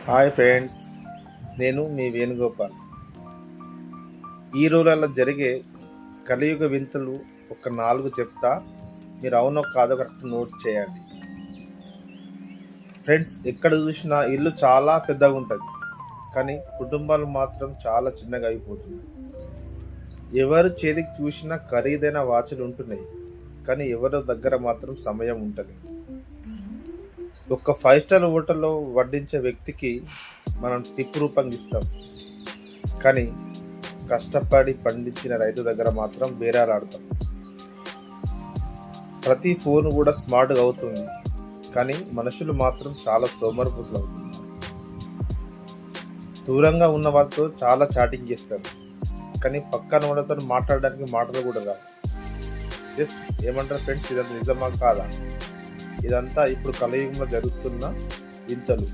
Hi friends, నేను మీ వేణుగోపాల్. ఈ రోజులలో జరిగే కలియుగ వింతలు ఒక 4 చెప్తా. మీరు అవునో కాదో కరెక్ట్ నోట్ చేయండి. ఫ్రెండ్స్, ఎక్కడ చూసినా ఇల్లు చాలా పెద్దగా ఉంటుంది, కానీ కుటుంబాలు మాత్రం చాలా చిన్నగా అయిపోతున్నాయి. ఎవరు చేతికి చూసినా ఖరీదైన వాచులు ఉంటున్నాయి, కానీ ఎవరి దగ్గర మాత్రం సమయం ఉంటలేదు. ఒక 5 స్టార్ హోటల్లో వడ్డించే వ్యక్తికి మనం టిప్ రూపంగా ఇస్తాం, కానీ కష్టపడి పండించిన రైతు దగ్గర మాత్రం బేరాలాడతాం. ప్రతి ఫోన్ కూడా స్మార్ట్గా అవుతుంది, కానీ మనుషులు మాత్రం చాలా సోమరిపోతులు అవుతున్నారు. దూరంగా ఉన్న వారితో చాలా చాటింగ్ చేస్తారు, కానీ పక్కన వాళ్ళతో మాట్లాడడానికి మాటలు కూడా రావు. ఎస్, ఏమంటారు ఫ్రెండ్స్? ఇదంతా నిజమా కాదా? ఇదంతా ఇప్పుడు కలియుగంలో జరుగుతున్న వింతలు.